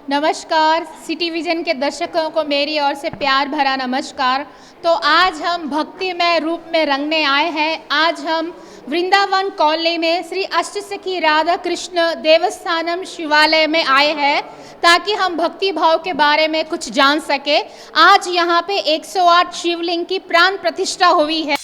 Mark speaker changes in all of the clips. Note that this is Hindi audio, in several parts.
Speaker 1: नमस्कार, सिटी विजन के दर्शकों को मेरी ओर से प्यार भरा नमस्कार। तो आज हम भक्तिमय रूप में रंगने आए हैं। आज हम वृंदावन कॉलोनी में श्री अष्टसखी राधा कृष्ण देवस्थानम शिवालय में आए हैं ताकि हम भक्ति भाव के बारे में कुछ जान सके। आज यहाँ पे 108 शिवलिंग की प्राण प्रतिष्ठा हुई है।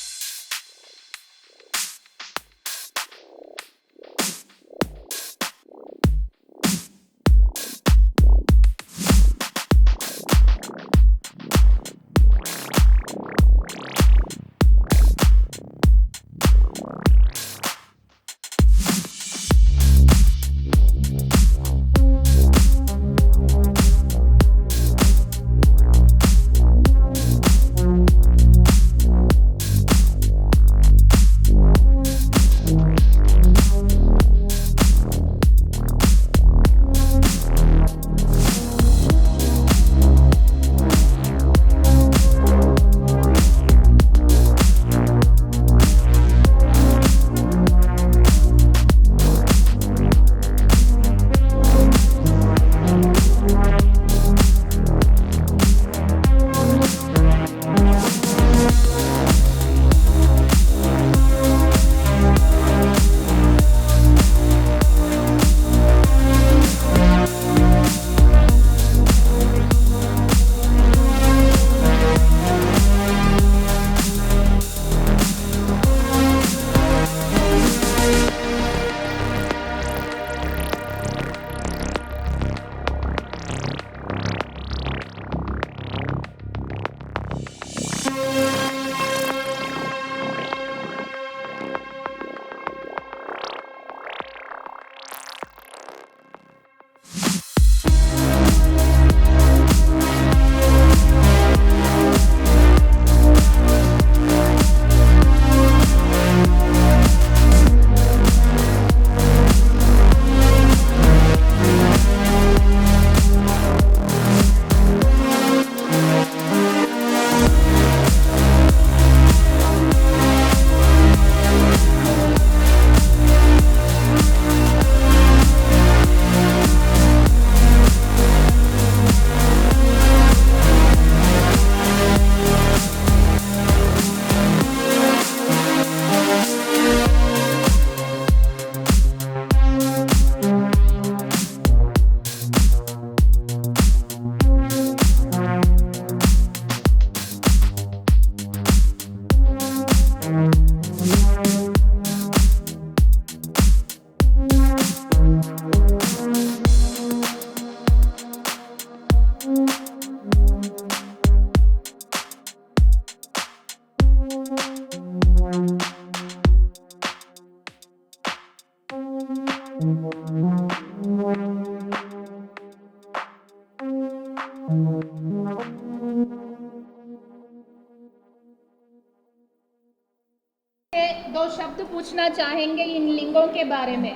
Speaker 1: दो शब्द पूछना चाहेंगे इन लिंगों के बारे में।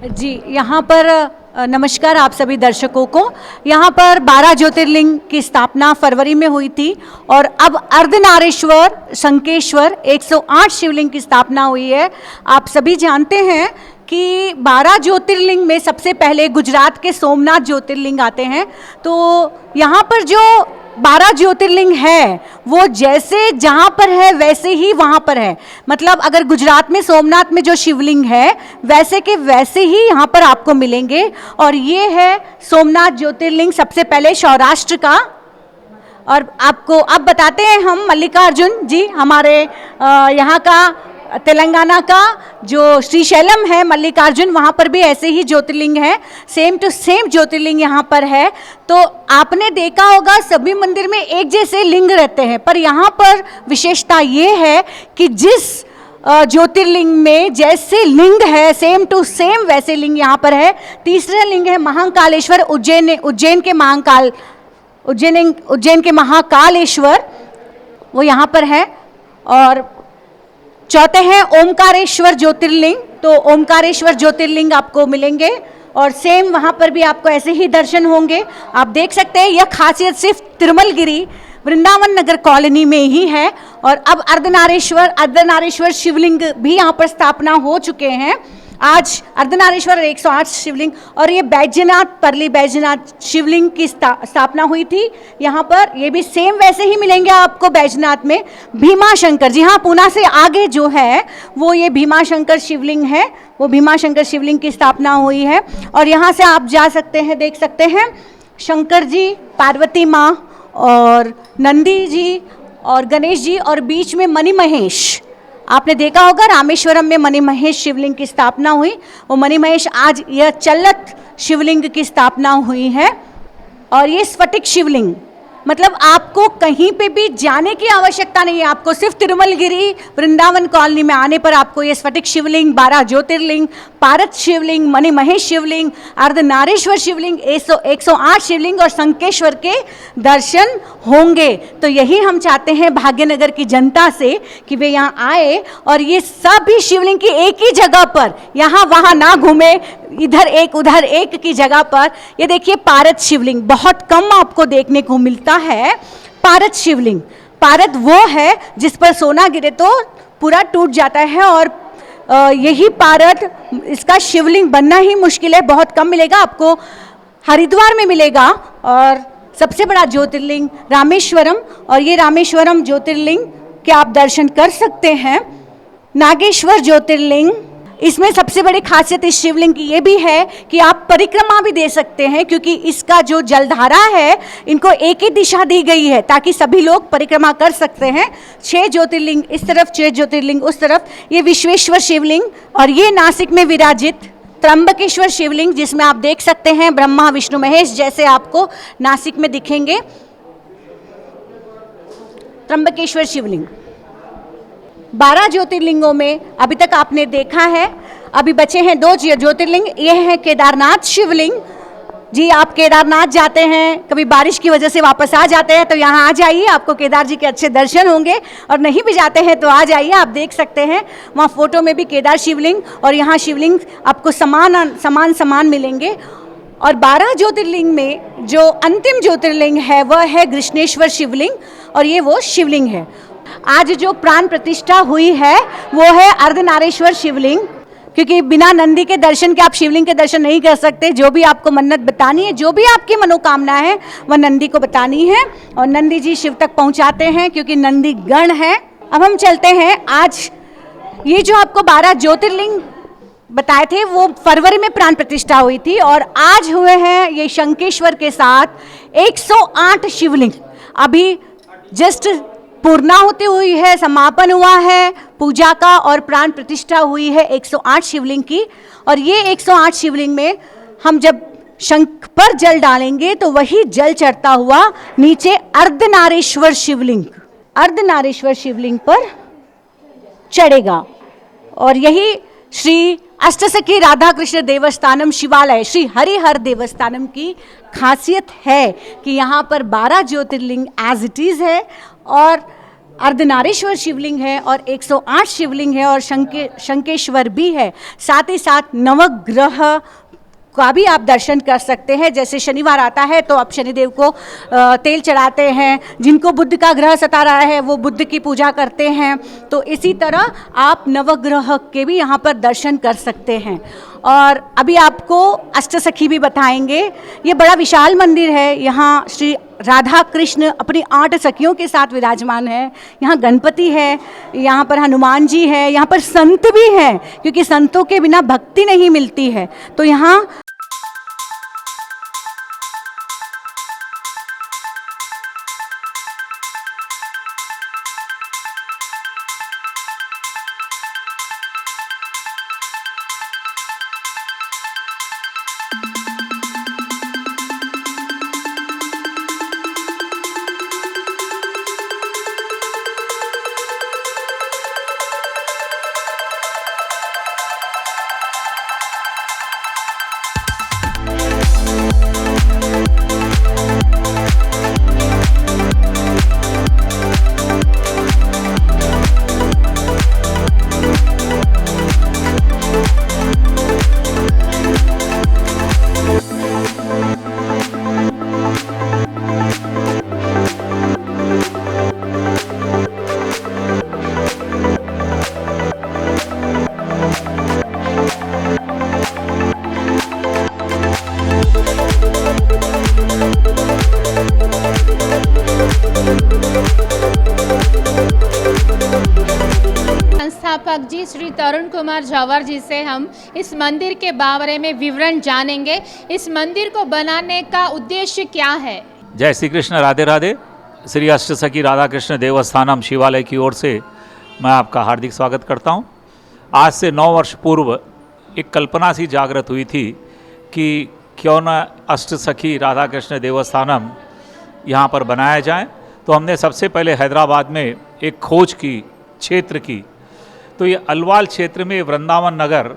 Speaker 2: जी, यहाँ पर नमस्कार आप सभी दर्शकों को। यहाँ पर 12 ज्योतिर्लिंग की स्थापना फरवरी में हुई थी और अब अर्धनारीश्वर शंकेश्वर 108 शिवलिंग की स्थापना हुई है। आप सभी जानते हैं कि 12 ज्योतिर्लिंग में सबसे पहले गुजरात के सोमनाथ ज्योतिर्लिंग आते हैं। तो यहाँ पर जो 12 ज्योतिर्लिंग है वो जैसे जहाँ पर है वैसे ही वहाँ पर है। मतलब अगर गुजरात में सोमनाथ में जो शिवलिंग है वैसे के वैसे ही यहाँ पर आपको मिलेंगे। और ये है सोमनाथ ज्योतिर्लिंग सबसे पहले सौराष्ट्र का। और आपको अब बताते हैं हम मल्लिकार्जुन जी, हमारे यहाँ का तेलंगाना का जो श्रीशैलम है मल्लिकार्जुन, वहाँ पर भी ऐसे ही ज्योतिर्लिंग है, सेम टू सेम ज्योतिर्लिंग यहाँ पर है। तो आपने देखा होगा सभी मंदिर में एक जैसे लिंग रहते हैं, पर यहाँ पर विशेषता ये है कि जिस ज्योतिर्लिंग में जैसे लिंग है सेम टू सेम वैसे लिंग यहाँ पर है। तीसरा लिंग है महाकालेश्वर, उज्जैन के महाकालेश्वर, वो यहाँ पर है। और चौथे हैं ओमकारेश्वर ज्योतिर्लिंग, तो ओमकारेश्वर ज्योतिर्लिंग आपको मिलेंगे और सेम वहाँ पर भी आपको ऐसे ही दर्शन होंगे। आप देख सकते हैं यह खासियत सिर्फ तिरुमलगिरी वृंदावन नगर कॉलोनी में ही है। और अब अर्धनारीश्वर शिवलिंग भी यहाँ पर स्थापना हो चुके हैं। आज अर्धनारीश्वर 108 शिवलिंग, और ये बैजनाथ, परली बैजनाथ शिवलिंग की स्थापना हुई थी यहाँ पर। ये भी सेम वैसे ही मिलेंगे आपको बैजनाथ में। भीमा शंकर, जी हाँ, पूना से आगे जो है वो ये भीमा शंकर शिवलिंग है, वो भीमा शंकर शिवलिंग की स्थापना हुई है। और यहाँ से आप जा सकते हैं, देख सकते हैं शंकर जी, पार्वती माँ और नंदी जी और गणेश जी, और बीच में मणि महेश। आपने देखा होगा रामेश्वरम में मणि महेश शिवलिंग की स्थापना हुई, वो मणि महेश आज यह चलत शिवलिंग की स्थापना हुई है। और ये स्फटिक शिवलिंग, मतलब आपको कहीं पे भी जाने की आवश्यकता नहीं है, आपको सिर्फ तिरुमलगिरी वृंदावन कॉलोनी में आने पर आपको ये स्फटिक शिवलिंग, 12 ज्योतिर्लिंग, पारत शिवलिंग, मणि महेश शिवलिंग, अर्धनारीश्वर शिवलिंग, 108 शिवलिंग और शंकेश्वर के दर्शन होंगे। तो यही हम चाहते हैं भाग्यनगर की जनता से कि वे यहाँ आए और ये सभी शिवलिंग की एक ही जगह पर, यहाँ वहाँ ना घूमे, इधर एक उधर एक की जगह पर। ये देखिए पारत शिवलिंग, बहुत कम आपको देखने को मिलता है पारत शिवलिंग। पारत वो है जिस पर सोना गिरे तो पूरा टूट जाता है, और यही पारत, इसका शिवलिंग बनना ही मुश्किल है, बहुत कम मिलेगा आपको, हरिद्वार में मिलेगा। और सबसे बड़ा ज्योतिर्लिंग रामेश्वरम, और ये रामेश्वरम ज्योतिर्लिंग के आप दर्शन कर सकते हैं। नागेश्वर ज्योतिर्लिंग, इसमें सबसे बड़ी खासियत इस शिवलिंग की ये भी है कि आप परिक्रमा भी दे सकते हैं, क्योंकि इसका जो जलधारा है इनको एक ही दिशा दी गई है ताकि सभी लोग परिक्रमा कर सकते हैं। 6 ज्योतिर्लिंग इस तरफ, 6 ज्योतिर्लिंग उस तरफ। ये विश्वेश्वर शिवलिंग, और ये नासिक में विराजित त्र्यंबकेश्वर शिवलिंग, जिसमें आप देख सकते हैं ब्रह्मा विष्णु महेश जैसे आपको नासिक में दिखेंगे। त्र्यंबकेश्वर शिवलिंग 12 ज्योतिर्लिंगों में अभी तक आपने देखा है, अभी बचे हैं 2 ज्योतिर्लिंग। ये है केदारनाथ शिवलिंग। जी, आप केदारनाथ जाते हैं, कभी बारिश की वजह से वापस आ जाते हैं तो यहाँ आ जाइए, आपको केदार जी के अच्छे दर्शन होंगे। और नहीं भी जाते हैं तो आ जाइए, आप देख सकते हैं वहाँ फोटो में भी केदार शिवलिंग, और यहाँ शिवलिंग आपको समान मिलेंगे। और 12 ज्योतिर्लिंग में जो अंतिम ज्योतिर्लिंग है वह है कृष्णेश्वर शिवलिंग, और ये वो शिवलिंग है। आज जो प्राण प्रतिष्ठा हुई है वो है अर्धनारीश्वर शिवलिंग, क्योंकि बिना नंदी के दर्शन के आप शिवलिंग के दर्शन नहीं कर सकते। जो भी आपको मन्नत बतानी है, जो भी आपकी मनोकामना है, वह नंदी को बतानी है, और नंदी जी शिव तक पहुंचाते हैं, क्योंकि नंदी गण है। अब हम चलते हैं, आज ये जो आपको 12 ज्योतिर्लिंग बताए थे वो फरवरी में प्राण प्रतिष्ठा हुई थी, और आज हुए हैं ये शंकेश्वर के साथ 108 शिवलिंग। अभी जस्ट पूर्णाहुति हुई है, समापन हुआ है पूजा का, और प्राण प्रतिष्ठा हुई है 108 शिवलिंग की। और ये 108 शिवलिंग में हम जब शंख पर जल डालेंगे तो वही जल चढ़ता हुआ नीचे अर्धनारीश्वर शिवलिंग पर चढ़ेगा। और यही श्री अष्टसखी राधा कृष्ण देवस्थानम शिवालय, श्री हरिहर देवस्थानम की खासियत है कि यहाँ पर 12 ज्योतिर्लिंग एज इट इज है, और अर्धनारीश्वर शिवलिंग है, और 108 शिवलिंग है, और शंकेश्वर भी है। साथ ही साथ नवग्रह का भी आप दर्शन कर सकते हैं। जैसे शनिवार आता है तो आप शनिदेव को तेल चढ़ाते हैं, जिनको बुध का ग्रह सता रहा है वो बुध की पूजा करते हैं, तो इसी तरह आप नवग्रह के भी यहाँ पर दर्शन कर सकते हैं। और अभी आपको अष्टसखी भी बताएंगे। ये बड़ा विशाल मंदिर है, यहाँ श्री राधा कृष्ण अपनी 8 सखियों के साथ विराजमान है। यहाँ गणपति है, यहाँ पर हनुमान जी है, यहाँ पर संत भी हैं, क्योंकि संतों के बिना भक्ति नहीं मिलती है। तो यहाँ
Speaker 1: भक्त जी श्री तरुण कुमार जवर जी से हम इस मंदिर के बारे में विवरण जानेंगे। इस मंदिर को बनाने का उद्देश्य क्या है?
Speaker 3: जय श्री कृष्ण, राधे राधे। श्री अष्टसखी राधा कृष्ण देवस्थानम शिवालय की ओर से मैं आपका हार्दिक स्वागत करता हूं। आज से 9 वर्ष पूर्व एक कल्पना सी जागृत हुई थी कि क्यों न अष्टसखी राधा कृष्ण देवस्थानम यहाँ पर बनाया जाए। तो हमने सबसे पहले हैदराबाद में एक खोज की, क्षेत्र की। तो ये अलवाल क्षेत्र में वृंदावन नगर,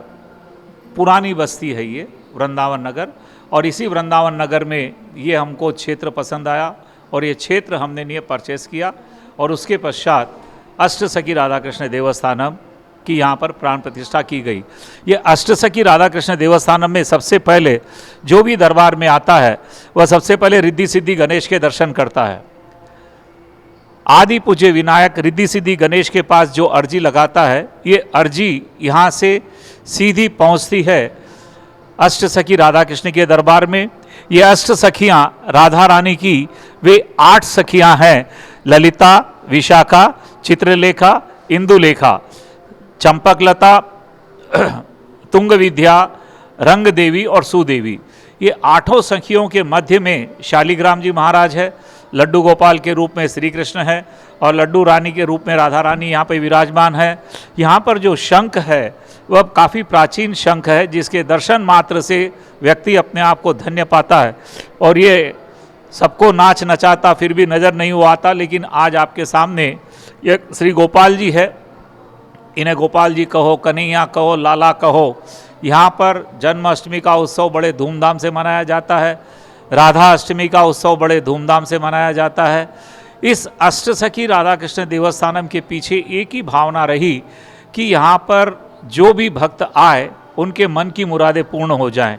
Speaker 3: पुरानी बस्ती है ये वृंदावन नगर, और इसी वृंदावन नगर में ये हमको क्षेत्र पसंद आया और ये क्षेत्र हमने लिए परचेस किया और उसके पश्चात अष्टसखी राधा कृष्ण देवस्थानम की यहाँ पर प्राण प्रतिष्ठा की गई। ये अष्टसखी राधा कृष्ण देवस्थानम में सबसे पहले जो भी दरबार में आता है वह सबसे पहले रिद्धि सिद्धि गणेश के दर्शन करता है। आदि पूज्य विनायक रिद्धि सिद्धि गणेश के पास जो अर्जी लगाता है, ये अर्जी यहाँ से सीधी पहुँचती है अष्टसखी राधा कृष्ण के दरबार में। ये अष्ट सखियाँ राधा रानी की वे 8 सखियाँ हैं, ललिता, विशाखा, चित्रलेखा, इंदुलेखा, चंपकलता, तुंग विद्या, रंग देवी और सुदेवी। ये 8 सखियों के मध्य में शालिग्राम जी महाराज है, लड्डू गोपाल के रूप में श्री कृष्ण है और लड्डू रानी के रूप में राधा रानी यहाँ पे विराजमान है। यहाँ पर जो शंख है वह काफ़ी प्राचीन शंख है, जिसके दर्शन मात्र से व्यक्ति अपने आप को धन्य पाता है। और ये सबको नाच नचाता फिर भी नज़र नहीं हुआ आता। लेकिन आज आपके सामने ये श्री गोपाल जी है, इन्हें गोपाल जी कहो, कन्हैया कहो, लाला कहो। यहाँ पर जन्माष्टमी का उत्सव बड़े धूमधाम से मनाया जाता है, राधा अष्टमी का उत्सव बड़े धूमधाम से मनाया जाता है। इस अष्टसखी राधा कृष्ण देवस्थानम के पीछे एक ही भावना रही कि यहाँ पर जो भी भक्त आए उनके मन की मुरादें पूर्ण हो जाएं।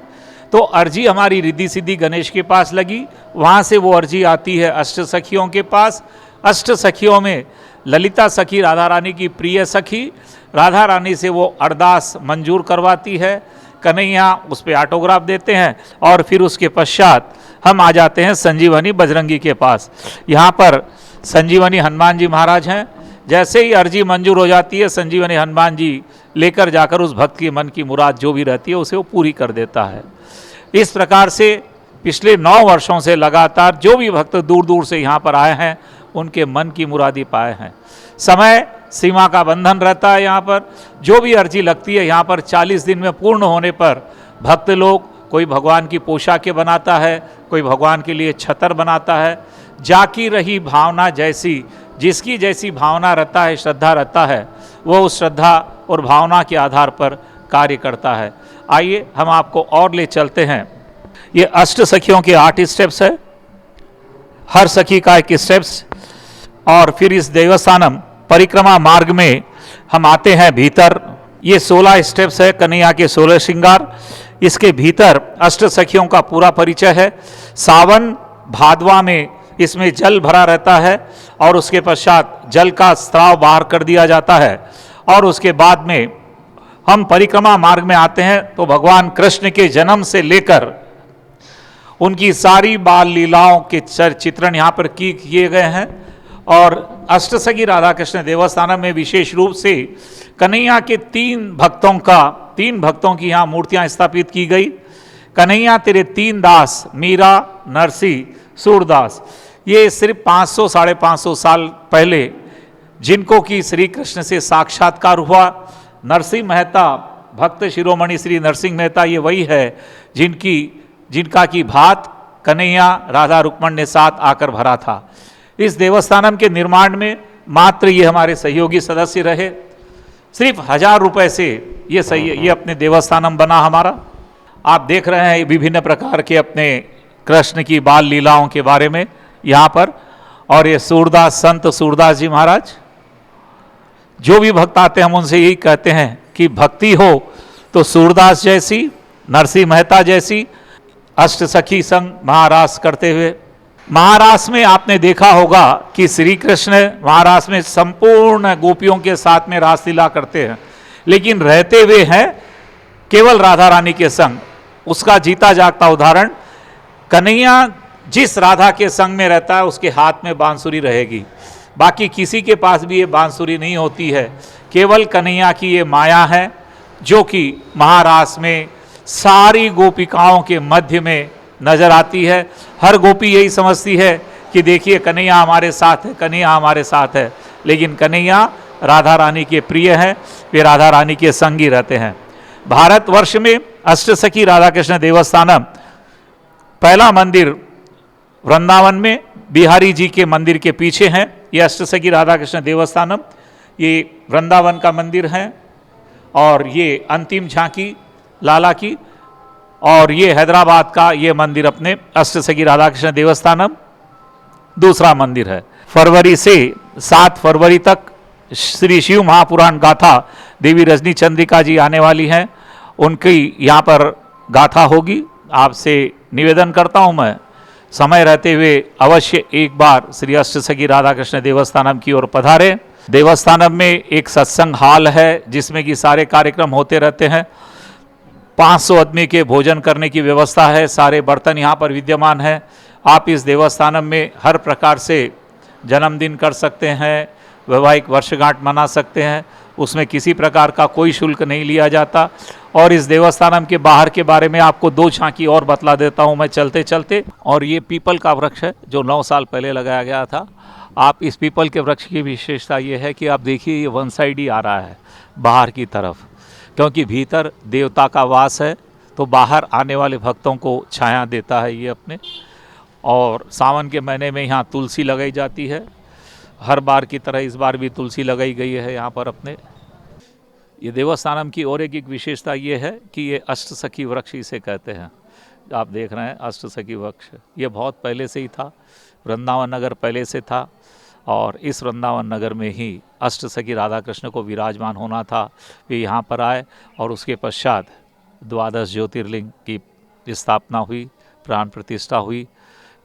Speaker 3: तो अर्जी हमारी रिद्धि सिद्धि गणेश के पास लगी, वहाँ से वो अर्जी आती है अष्टसखियों के पास। अष्टसखियों में ललिता सखी राधा रानी की प्रिय सखी, राधा रानी से वो अरदास मंजूर करवाती है, कन्हैया उस पर ऑटोग्राफ देते हैं और फिर उसके पश्चात हम आ जाते हैं संजीवनी बजरंगी के पास। यहाँ पर संजीवनी हनुमान जी महाराज हैं। जैसे ही अर्जी मंजूर हो जाती है, संजीवनी हनुमान जी लेकर जाकर उस भक्त की मन की मुराद जो भी रहती है उसे वो पूरी कर देता है। इस प्रकार से पिछले 9 वर्षों से लगातार जो भी भक्त दूर दूर से यहाँ पर आए हैं उनके मन की मुरादी पाए हैं। समय सीमा का बंधन रहता है। यहाँ पर जो भी अर्जी लगती है, यहाँ पर 40 दिन में पूर्ण होने पर भक्त लोग, कोई भगवान की पोशाकें बनाता है, कोई भगवान के लिए छतर बनाता है। जाकी रही भावना जैसी, जिसकी जैसी भावना रहता है, श्रद्धा रहता है, वो उस श्रद्धा और भावना के आधार पर कार्य करता है। आइए हम आपको और ले चलते हैं। ये अष्ट सखियों के 8 स्टेप्स है, हर सखी का एक स्टेप्स। और फिर इस देवस्थानम परिक्रमा मार्ग में हम आते हैं भीतर। ये 16 स्टेप्स है, कन्हैया के 16 श्रृंगार। इसके भीतर अष्ट सखियों का पूरा परिचय है। सावन भादवा में इसमें जल भरा रहता है और उसके पश्चात जल का स्राव बाहर कर दिया जाता है। और उसके बाद में हम परिक्रमा मार्ग में आते हैं तो भगवान कृष्ण के जन्म से लेकर उनकी सारी बाल लीलाओं के चित्रण यहाँ पर किए गए हैं। और अष्टसखी राधा कृष्ण देवस्थानम में विशेष रूप से कन्हैया के 3 भक्तों की यहाँ मूर्तियाँ स्थापित की गई। कन्हैया तेरे 3 दास, मीरा, नरसी, सूरदास। ये सिर्फ 500 साढ़े 500 साल पहले जिनको कि श्री कृष्ण से साक्षात्कार हुआ। नरसिंह मेहता, भक्त शिरोमणि श्री नरसिंह मेहता, ये वही है जिनका की भात कन्हैया राधा रुक्मण ने साथ आकर भरा था। इस देवस्थानम के निर्माण में मात्र ये हमारे सहयोगी सदस्य रहे। सिर्फ 1000 रुपए से ये अपने देवस्थानम बना हमारा। आप देख रहे हैं विभिन्न प्रकार के अपने कृष्ण की बाल लीलाओं के बारे में यहाँ पर। और ये सूरदास, संत सूरदास जी महाराज, जो भी भक्त आते हैं हम उनसे यही कहते हैं कि भक्ति हो तो सूरदास जैसी, नरसिंह मेहता जैसी अष्ट सखी संग महारास करते हुए। महारास में आपने देखा होगा कि श्री कृष्ण महारास में संपूर्ण गोपियों के साथ में रासलीला करते हैं, लेकिन रहते हुए हैं केवल राधा रानी के संग। उसका जीता जागता उदाहरण, कन्हैया जिस राधा के संग में रहता है उसके हाथ में बांसुरी रहेगी। बाकी किसी के पास भी ये बांसुरी नहीं होती है, केवल कन्हैया की ये माया है जो कि महारास में सारी गोपिकाओं के मध्य में नजर आती है। हर गोपी यही समझती है कि देखिए कन्हैया हमारे साथ है, कन्हैया हमारे साथ है, लेकिन कन्हैया राधा रानी के प्रिय हैं, वे राधा रानी के संग ही रहते हैं। भारतवर्ष में अष्टसखी राधा कृष्ण देवस्थानम पहला मंदिर वृंदावन में बिहारी जी के मंदिर के पीछे है। ये अष्टसखी राधा कृष्ण देवस्थानम ये वृंदावन का मंदिर है और ये अंतिम झांकी लाला की, और ये हैदराबाद का ये मंदिर अपने अष्टसखी राधा कृष्ण देवस्थानम दूसरा मंदिर है। फरवरी से 7 फरवरी तक श्री शिव महापुराण गाथा देवी रजनी चंद्रिका जी आने वाली हैं, उनकी यहाँ पर गाथा होगी। आपसे निवेदन करता हूँ मैं समय रहते हुए अवश्य एक बार श्री अष्टसखी राधा कृष्ण देवस्थानम की ओर पधारें। देवस्थानम में एक सत्संग हॉल है जिसमें कि सारे कार्यक्रम होते रहते हैं। 500 आदमी के भोजन करने की व्यवस्था है, सारे बर्तन यहाँ पर विद्यमान है। आप इस देवस्थानम में हर प्रकार से जन्मदिन कर सकते हैं, वैवाहिक वर्षगांठ मना सकते हैं, उसमें किसी प्रकार का कोई शुल्क नहीं लिया जाता। और इस देवस्थानम के बाहर के बारे में आपको 2 झांकी और बतला देता हूँ मैं चलते चलते। और ये पीपल का वृक्ष है जो 9 साल पहले लगाया गया था। आप इस पीपल के वृक्ष की विशेषता ये है कि आप देखिए ये वन साइड ही आ रहा है बाहर की तरफ, क्योंकि भीतर देवता का वास है तो बाहर आने वाले भक्तों को छाया देता है ये अपने। और सावन के महीने में यहाँ तुलसी लगाई जाती है, हर बार की तरह इस बार भी तुलसी लगाई गई है यहाँ पर अपने। ये देवस्थानम की और एक विशेषता ये है कि ये अष्टसखी वृक्ष इसे कहते हैं। आप देख रहे हैं अष्टसखी वृक्ष, ये बहुत पहले से ही था, वृंदावन नगर पहले से था और इस वृंदावन नगर में ही अष्टसखी राधा कृष्ण को विराजमान होना था। वे यहाँ पर आए और उसके पश्चात 12 ज्योतिर्लिंग की स्थापना हुई, प्राण प्रतिष्ठा हुई।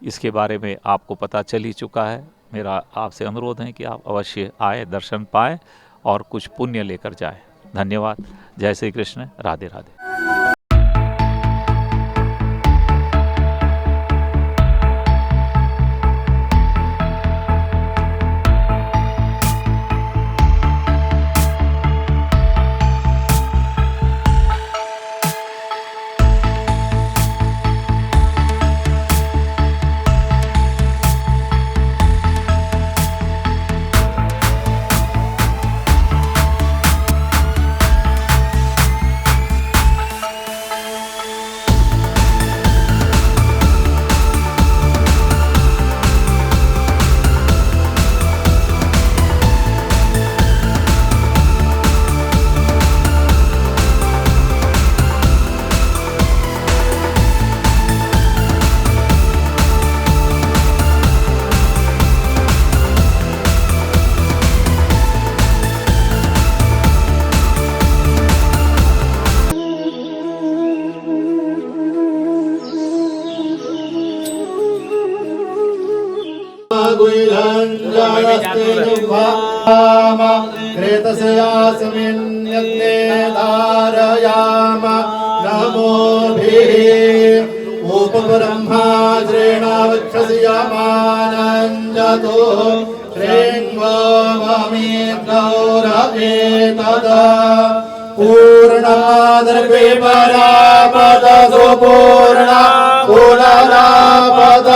Speaker 3: इसके बारे में आपको पता चल ही चुका है। मेरा आपसे अनुरोध है कि आप अवश्य आए, दर्शन पाएँ और कुछ पुण्य लेकर जाएं। धन्यवाद। जय श्री कृष्ण। राधे राधे।
Speaker 4: कृतस्यास्मिन्यग्ने धारयाम नमोभिः उपब्रह्माज्रेणावक्षस्यमानञ्जतो श्रेण्वो ममिद्गौरवेतदा पूर्णादर्पे परापद सुपूर्णा पुनरापद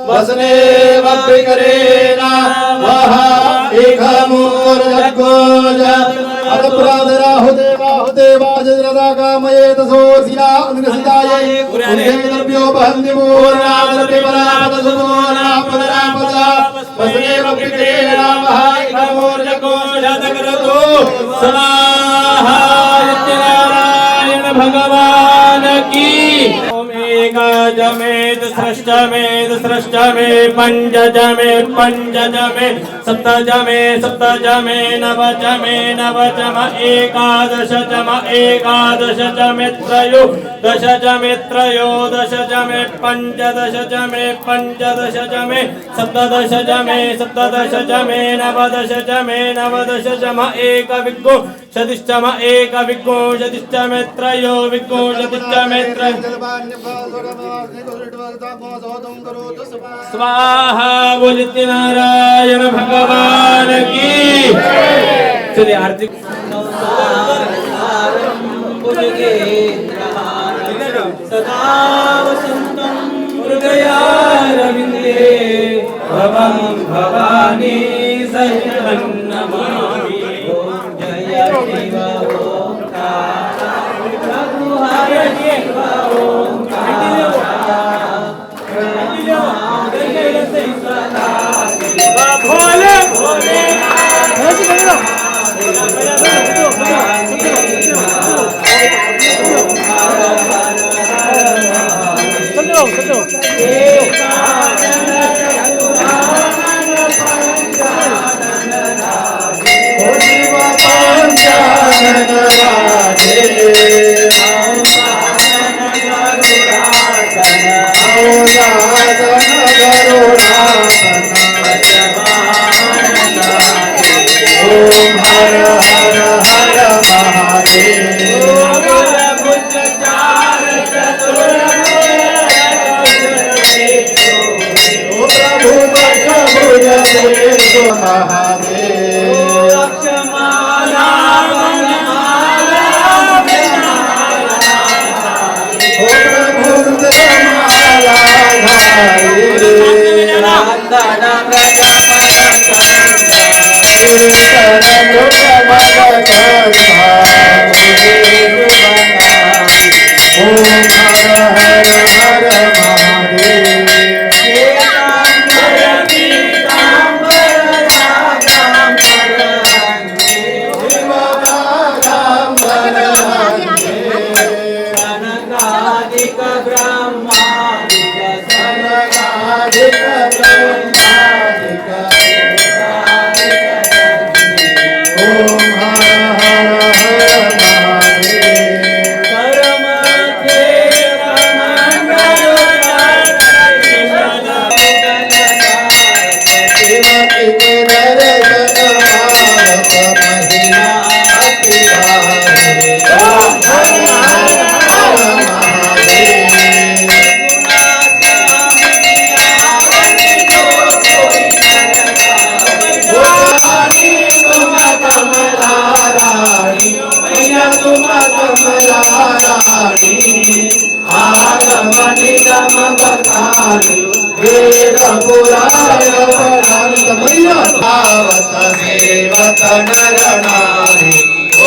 Speaker 4: वसने वक्रिकरेणा वह एकमूर्जगोज अतप्रादराहुदेवाहुदेवाजरदा कामये तसोसिया अनृसिदाये उन्देद्रव्यो बहन्ति पूर्णादर्पे परापद सुपूर्णा पुनरापद वसने वक्रिकरेणा वह एकमूर्जगोज तकरतो स्वाहा सत्यनारायण भगवान की। जमेत सृष्टमेत सृष्टमे पंचजमे पंचजमे सप्तजमे सप्तजमे नवजमे नवजम एकादशजम एकादशजमे त्रयोदशजमे त्रयोदशजमे पंचदशजमे पंचदशजमे सप्तदशजमे सप्तदशजमे नवदशजमे नवदशजम एकविंशतिश्चम एकविंशतिश्चमे त्रयोविंशतिश्चमे स्वाहा बोलते नारायण भगवान की। चलिए आरती सदा वसन्तं हृदयारविन्दे भवं भवानी सहितं नमामि जय शिव ओंकार प्रभु हर शिव ओंकार भोले भोले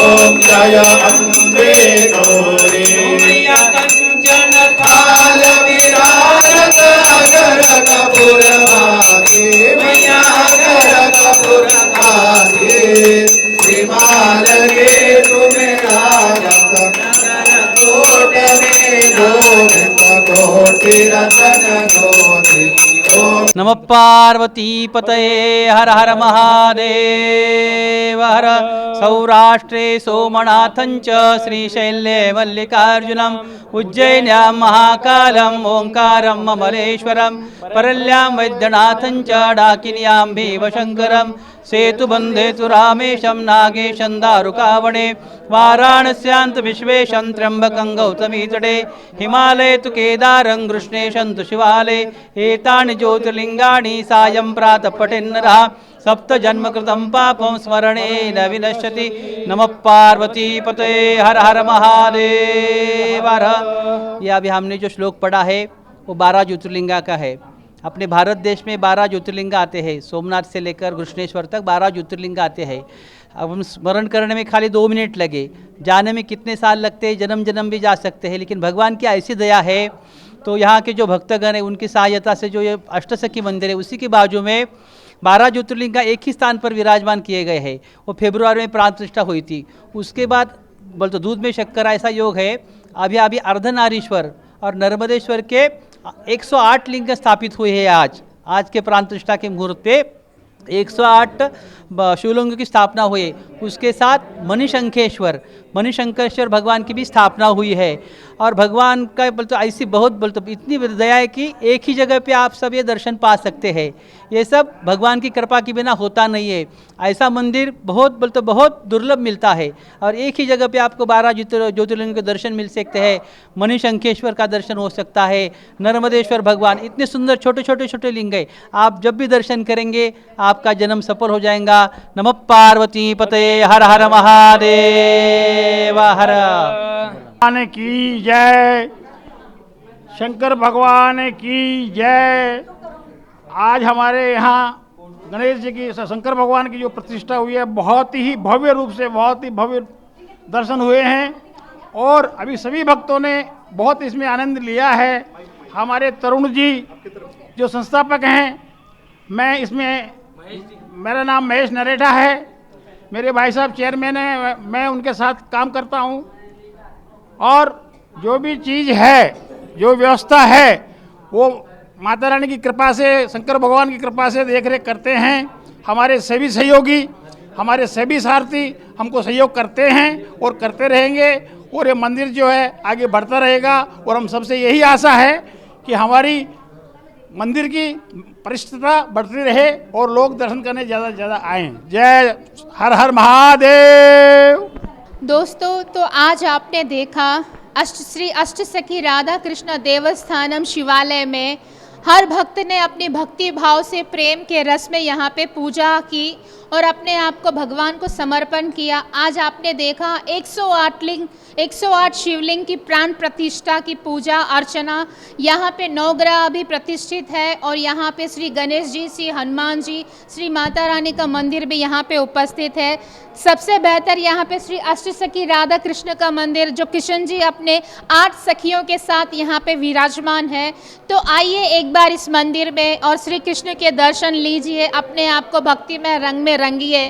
Speaker 5: ओम जय अम्बे गौरी कंचन काल विराजत अगर कपूर भागे मैया अगर कपूर भागे श्रीमाल गे तुम्हें राजत नगर कोट में गोविंद कोटि रतन गोदी
Speaker 6: नमः पार्वती पतये हर हर महादेव हर सौराष्ट्रे सोमनाथं च श्रीशैल्ये मल्लिकार्जुनम् उज्जयिन्यां महाकालम् ओंकारम् अमरेश्वरम् परल्यां वैद्यनाथं च डाकिन्यां भीमशङ्करम् सेतुबन्धे तु रामेशं नागेशं दारुकावणे वाराणस्यान्त विश्वेशं त्र्यम्बकं गौतमीतटे हिमालये तु केदारं कृष्णेशं तु शिवालये एतानि ज्योतिर्लिङ्गानि सायं प्रातः पठेन्नरः सप्तजन्मकृतं पापं स्मरणेन विनश्यति नमः पार्वती पतये हर हर महादेव हर। यह अभी हमने जो श्लोक पढ़ा है वो 12 ज्योतिर्लिंगा का है। अपने भारत देश में 12 ज्योतिर्लिंग आते हैं, सोमनाथ से लेकर कृष्णेश्वर तक 12 ज्योतिर्लिंग आते हैं। अब हम स्मरण करने में खाली 2 मिनट लगे, जाने में कितने साल लगते हैं, जन्म जन्म भी जा सकते हैं, लेकिन भगवान की ऐसी दया है। तो यहाँ के जो भक्तगण हैं उनकी सहायता से जो ये अष्टसखी मंदिर है उसी के बाजू में 12 ज्योतिर्लिंग का एक ही स्थान पर विराजमान किए गए हैं। वो फरवरी में प्राण प्रतिष्ठा हुई थी। उसके बाद बोल तो दूध में शक्कर ऐसा योग है। अभी अर्धनारीश्वर और नर्मदेश्वर के 108 लिंग स्थापित हुए हैं। आज के प्राण प्रतिष्ठा के मुहूर्त पे 108 शिवलिंग की स्थापना हुई। उसके साथ मणिशंकरेश्वर भगवान की भी स्थापना हुई है। और भगवान का बोलते ऐसी बहुत इतनी दया है कि एक ही जगह पे आप सब ये दर्शन पा सकते हैं। ये सब भगवान की कृपा के बिना होता नहीं है। ऐसा मंदिर बहुत दुर्लभ मिलता है। और एक ही जगह पे आपको 12 ज्योतिर्लिंग के दर्शन मिल सकते हैं। मणिशंकेश्वर का दर्शन हो सकता है, नर्मदेश्वर भगवान, इतने सुंदर छोटे छोटे लिंग है। आप जब भी दर्शन करेंगे आपका जन्म सफल हो जाएगा। नमः पार्वती पते हर हर महादेव हर।
Speaker 7: भगवान की जय, शंकर भगवान की जय। आज हमारे यहाँ गणेश जी की, शंकर भगवान की जो प्रतिष्ठा हुई है, बहुत ही भव्य रूप से, बहुत ही भव्य दर्शन हुए हैं और अभी सभी भक्तों ने बहुत इसमें आनंद लिया है। हमारे तरुण जी जो संस्थापक हैं, मैं इसमें, मेरा नाम महेश नरेठा है, मेरे भाई साहब चेयरमैन हैं, मैं उनके साथ काम करता हूँ और जो भी चीज़ है, जो व्यवस्था है, वो माता रानी की कृपा से, शंकर भगवान की कृपा से देख रेख करते हैं। हमारे सभी सहयोगी, हमारे सभी सारथी हमको सहयोग करते हैं और करते रहेंगे और ये मंदिर जो है आगे बढ़ता रहेगा और हम सबसे यही आशा है कि हमारी मंदिर की प्रतिष्ठा बढ़ती रहे और लोग दर्शन करने ज़्यादा से ज़्यादा आएँ। जय हर हर महादेव।
Speaker 1: दोस्तों, तो आज आपने देखा श्री अष्टसखी राधा कृष्ण देवस्थानम शिवालय में हर भक्त ने अपनी भक्ति भाव से प्रेम के रस में यहाँ पे पूजा की और अपने आप को भगवान को समर्पण किया। आज आपने देखा 108 शिवलिंग की प्राण प्रतिष्ठा की पूजा अर्चना, यहाँ पे नवग्रह भी प्रतिष्ठित है और यहाँ पे श्री गणेश जी, श्री हनुमान जी, श्री माता रानी का मंदिर भी यहाँ पे उपस्थित है। सबसे बेहतर यहाँ पे श्री अष्टसखी राधा कृष्ण का मंदिर, जो किशन जी अपने 8 सखियों के साथ यहाँ पे विराजमान है। तो आइए एक बार इस मंदिर में और श्री कृष्ण के दर्शन लीजिए, अपने आप को भक्ति में रंग में रंगिए।